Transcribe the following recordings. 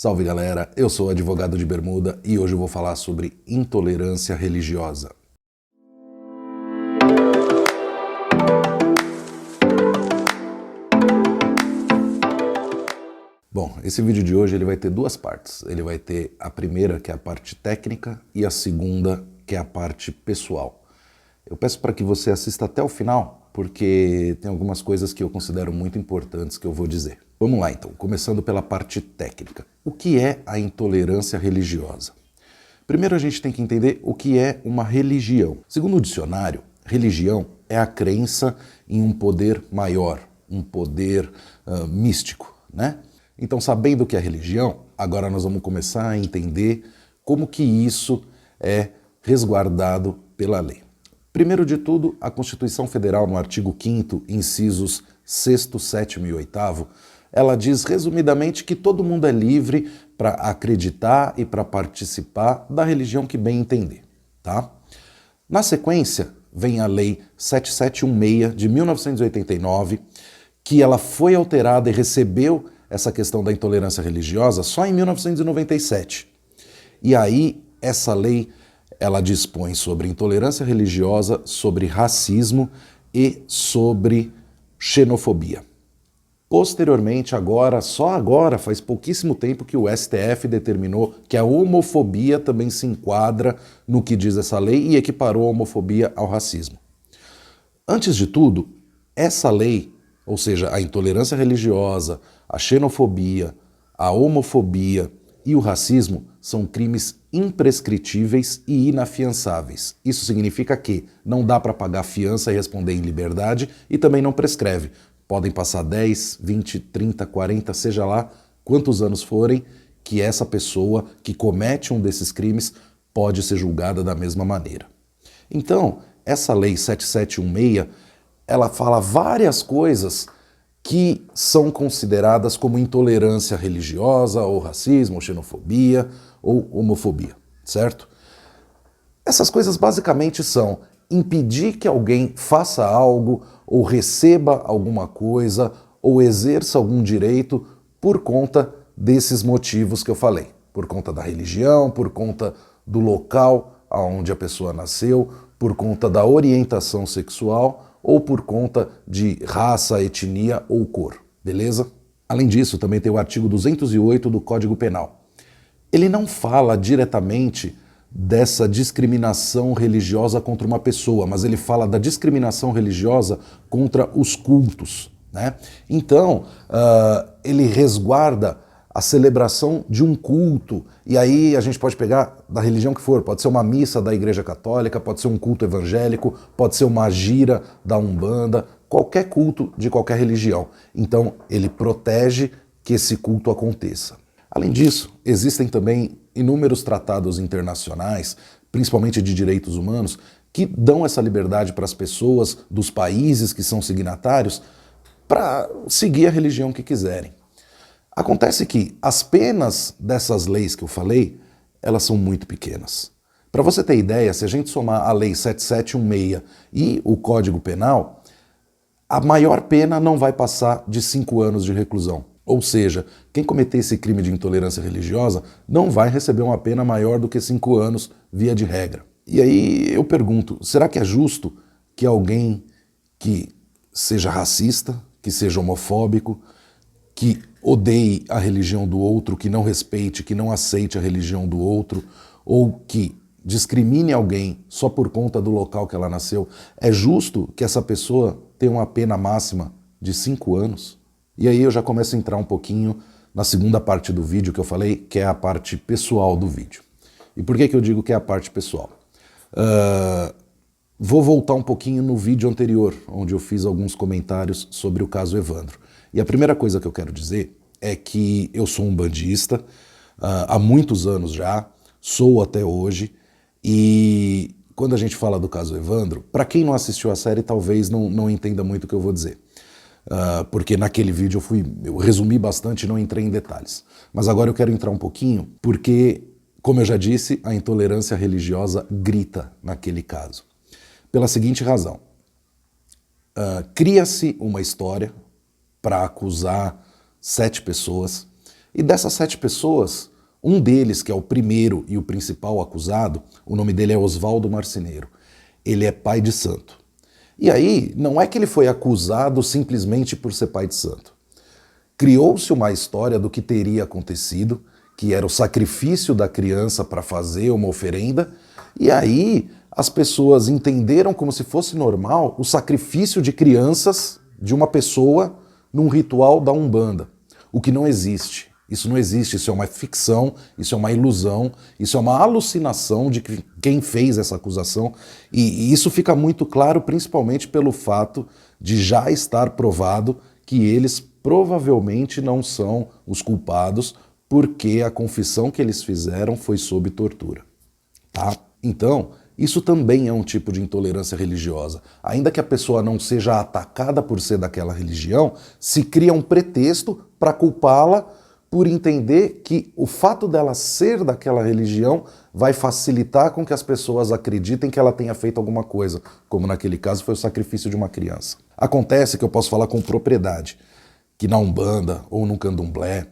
Salve galera, eu sou o advogado de bermuda e hoje eu vou falar sobre intolerância religiosa. Bom, esse vídeo de hoje ele vai ter duas partes. Ele vai ter a primeira, que é a parte técnica, e a segunda, que é a parte pessoal. Eu peço para que você assista até o final, porque tem algumas coisas que eu considero muito importantes que eu vou dizer. Vamos lá então, começando pela parte técnica. O que é a intolerância religiosa? Primeiro a gente tem que entender o que é uma religião. Segundo o dicionário, religião é a crença em um poder maior, um poder místico, né? Então, sabendo o que é religião, agora nós vamos começar a entender como que isso é resguardado pela lei. Primeiro de tudo, a Constituição Federal, no artigo 5º, incisos 6º, 7º e 8º, ela diz resumidamente que todo mundo é livre para acreditar e para participar da religião que bem entender, tá? Na sequência, vem a Lei 7716 de 1989, que ela foi alterada e recebeu essa questão da intolerância religiosa só em 1997. E aí, essa lei, ela dispõe sobre intolerância religiosa, sobre racismo e sobre xenofobia. Posteriormente, só agora, faz pouquíssimo tempo que o STF determinou que a homofobia também se enquadra no que diz essa lei e equiparou a homofobia ao racismo. Antes de tudo, essa lei, ou seja, a intolerância religiosa, a xenofobia, a homofobia e o racismo são crimes imprescritíveis e inafiançáveis. Isso significa que não dá para pagar fiança e responder em liberdade e também não prescreve. Podem passar 10, 20, 30, 40, seja lá quantos anos forem, que essa pessoa que comete um desses crimes pode ser julgada da mesma maneira. Então, essa lei 7716, ela fala várias coisas que são consideradas como intolerância religiosa, ou racismo, ou xenofobia, ou homofobia, certo? Essas coisas basicamente são impedir que alguém faça algo, ou receba alguma coisa, ou exerça algum direito por conta desses motivos que eu falei. Por conta da religião, por conta do local onde a pessoa nasceu, por conta da orientação sexual, ou por conta de raça, etnia ou cor, beleza? Além disso, também tem o artigo 208 do Código Penal. Ele não fala diretamente dessa discriminação religiosa contra uma pessoa, mas ele fala da discriminação religiosa contra os cultos, né? Então, ele resguarda a celebração de um culto, e aí a gente pode pegar da religião que for, pode ser uma missa da Igreja Católica, pode ser um culto evangélico, pode ser uma gira da Umbanda, qualquer culto de qualquer religião. Então, ele protege que esse culto aconteça. Além disso, existem também inúmeros tratados internacionais, principalmente de direitos humanos, que dão essa liberdade para as pessoas dos países que são signatários para seguir a religião que quiserem. Acontece que as penas dessas leis que eu falei, elas são muito pequenas. Para você ter ideia, se a gente somar a Lei 7716 e o Código Penal, a maior pena não vai passar de 5 anos de reclusão. Ou seja, quem cometer esse crime de intolerância religiosa não vai receber uma pena maior do que 5 anos, via de regra. E aí eu pergunto, será que é justo que alguém que seja racista, que seja homofóbico, que odeie a religião do outro, que não respeite, que não aceite a religião do outro, ou que discrimine alguém só por conta do local que ela nasceu, é justo que essa pessoa tenha uma pena máxima de 5 anos? E aí eu já começo a entrar um pouquinho na segunda parte do vídeo que eu falei, que é a parte pessoal do vídeo. E por que eu digo que é a parte pessoal? Vou voltar um pouquinho no vídeo anterior, onde eu fiz alguns comentários sobre o caso Evandro. E a primeira coisa que eu quero dizer é que eu sou um bandista há muitos anos já, sou até hoje, e quando a gente fala do caso Evandro, para quem não assistiu a série talvez não entenda muito o que eu vou dizer. Porque naquele vídeo eu resumi bastante e não entrei em detalhes. Mas agora eu quero entrar um pouquinho, porque, como eu já disse, a intolerância religiosa grita naquele caso. Pela seguinte razão, cria-se uma história para acusar 7 pessoas E dessas 7 pessoas, um deles, que é o primeiro e o principal acusado, o nome dele é Oswaldo Marceneiro. Ele é pai de santo. E aí, não é que ele foi acusado simplesmente por ser pai de santo. Criou-se uma história do que teria acontecido, que era o sacrifício da criança para fazer uma oferenda, e aí as pessoas entenderam como se fosse normal o sacrifício de crianças de uma pessoa num ritual da Umbanda, o que não existe. Isso não existe, isso é uma ficção, isso é uma ilusão, isso é uma alucinação de quem fez essa acusação, e isso fica muito claro principalmente pelo fato de já estar provado que eles provavelmente não são os culpados, porque a confissão que eles fizeram foi sob tortura. Tá? Então, isso também é um tipo de intolerância religiosa. Ainda que a pessoa não seja atacada por ser daquela religião, se cria um pretexto para culpá-la por entender que o fato dela ser daquela religião vai facilitar com que as pessoas acreditem que ela tenha feito alguma coisa, como naquele caso foi o sacrifício de uma criança. Acontece que eu posso falar com propriedade, que na Umbanda ou no Candomblé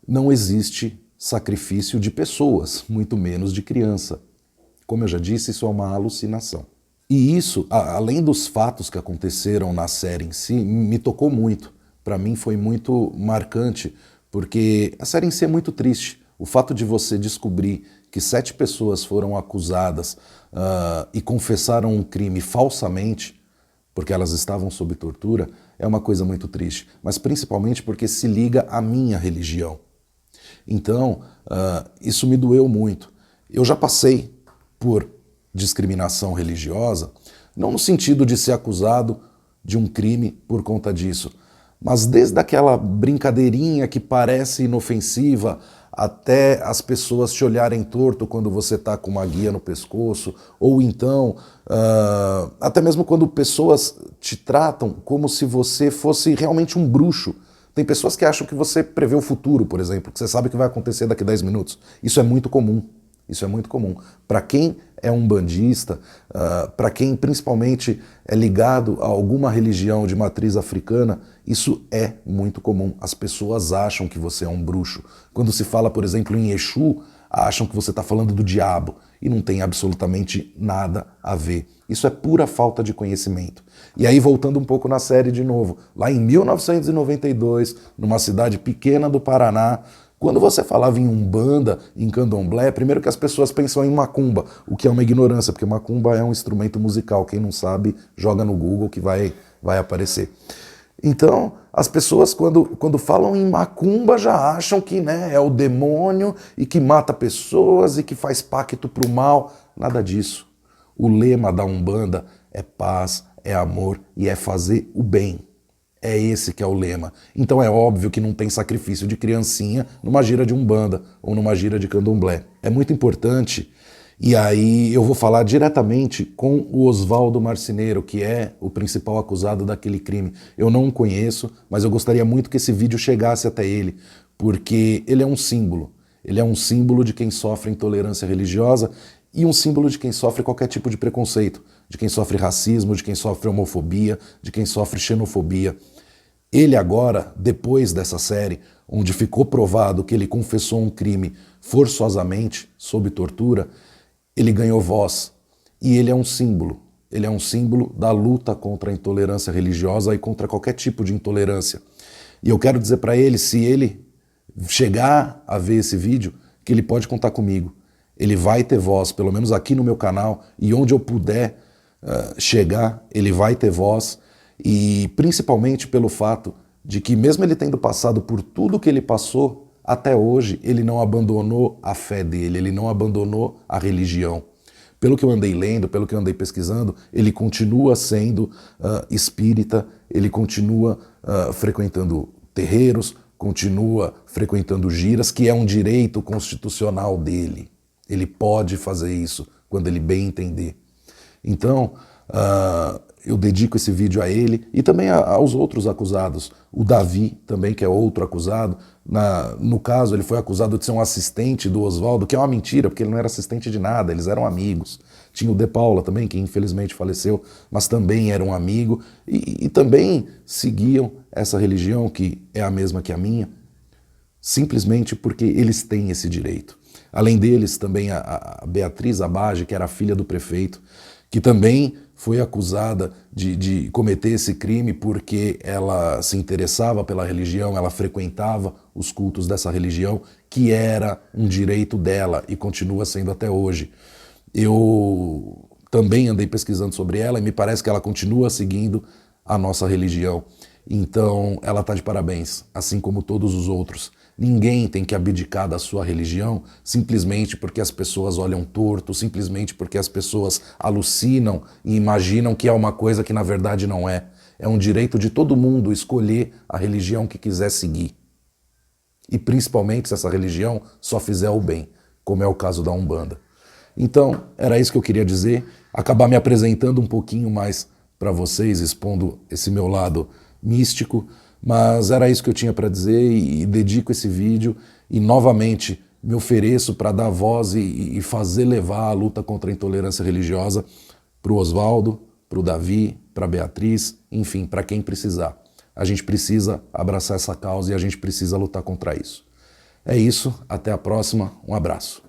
não existe sacrifício de pessoas, muito menos de criança. Como eu já disse, isso é uma alucinação. E isso, além dos fatos que aconteceram na série em si, me tocou muito. Para mim foi muito marcante, porque a série em si é muito triste. O fato de você descobrir que 7 pessoas foram acusadas e confessaram um crime falsamente, porque elas estavam sob tortura, é uma coisa muito triste. Mas principalmente porque se liga à minha religião. Então, isso me doeu muito. Eu já passei por discriminação religiosa, não no sentido de ser acusado de um crime por conta disso, mas desde aquela brincadeirinha que parece inofensiva até as pessoas te olharem torto quando você está com uma guia no pescoço, ou então, até mesmo quando pessoas te tratam como se você fosse realmente um bruxo. Tem pessoas que acham que você prevê o futuro, por exemplo, que você sabe o que vai acontecer daqui a 10 minutos. Isso é muito comum. Isso é muito comum. Para quem é umbandista, para quem principalmente é ligado a alguma religião de matriz africana, isso é muito comum. As pessoas acham que você é um bruxo. Quando se fala, por exemplo, em Exu, acham que você está falando do diabo e não tem absolutamente nada a ver. Isso é pura falta de conhecimento. E aí, voltando um pouco na série de novo, lá em 1992, numa cidade pequena do Paraná, quando você falava em Umbanda, em Candomblé, primeiro que as pessoas pensam em macumba, o que é uma ignorância, porque macumba é um instrumento musical. Quem não sabe, joga no Google que vai aparecer. Então, as pessoas quando falam em macumba já acham que é o demônio e que mata pessoas e que faz pacto pro mal. Nada disso. O lema da Umbanda é paz, é amor e é fazer o bem. É esse que é o lema. Então é óbvio que não tem sacrifício de criancinha numa gira de Umbanda ou numa gira de Candomblé. É muito importante, e aí eu vou falar diretamente com o Oswaldo Marceneiro, que é o principal acusado daquele crime. Eu não o conheço, mas eu gostaria muito que esse vídeo chegasse até ele, porque ele é um símbolo. Ele é um símbolo de quem sofre intolerância religiosa e um símbolo de quem sofre qualquer tipo de preconceito, de quem sofre racismo, de quem sofre homofobia, de quem sofre xenofobia. Ele agora, depois dessa série, onde ficou provado que ele confessou um crime forçosamente, sob tortura, ele ganhou voz. E ele é um símbolo. Ele é um símbolo da luta contra a intolerância religiosa e contra qualquer tipo de intolerância. E eu quero dizer para ele, se ele chegar a ver esse vídeo, que ele pode contar comigo. Ele vai ter voz, pelo menos aqui no meu canal, e onde eu puder chegar, ele vai ter voz. E principalmente pelo fato de que mesmo ele tendo passado por tudo que ele passou, até hoje ele não abandonou a fé dele, ele não abandonou a religião. Pelo que eu andei lendo, pelo que eu andei pesquisando, ele continua sendo espírita, ele continua frequentando terreiros, continua frequentando giras, que é um direito constitucional dele. Ele pode fazer isso quando ele bem entender. Então, eu dedico esse vídeo a ele e também aos outros acusados. O Davi também, que é outro acusado. No caso, ele foi acusado de ser um assistente do Oswaldo, que é uma mentira, porque ele não era assistente de nada, eles eram amigos. Tinha o De Paula também, que infelizmente faleceu, mas também era um amigo e também seguiam essa religião, que é a mesma que a minha. simplesmente porque eles têm esse direito. Além deles, também a Beatriz Abage, que era a filha do prefeito, que também foi acusada de cometer esse crime porque ela se interessava pela religião, ela frequentava os cultos dessa religião, que era um direito dela e continua sendo até hoje. Eu também andei pesquisando sobre ela e me parece que ela continua seguindo a nossa religião. Então, ela está de parabéns, assim como todos os outros. Ninguém tem que abdicar da sua religião simplesmente porque as pessoas olham torto, simplesmente porque as pessoas alucinam e imaginam que é uma coisa que na verdade não é. É um direito de todo mundo escolher a religião que quiser seguir. E principalmente se essa religião só fizer o bem, como é o caso da Umbanda. Então, era isso que eu queria dizer, acabar me apresentando um pouquinho mais para vocês, expondo esse meu lado místico, mas era isso que eu tinha para dizer e dedico esse vídeo e novamente me ofereço para dar voz e fazer levar a luta contra a intolerância religiosa para o Oswaldo, para o Davi, para a Beatriz, enfim, para quem precisar. A gente precisa abraçar essa causa e a gente precisa lutar contra isso. É isso, até a próxima, um abraço.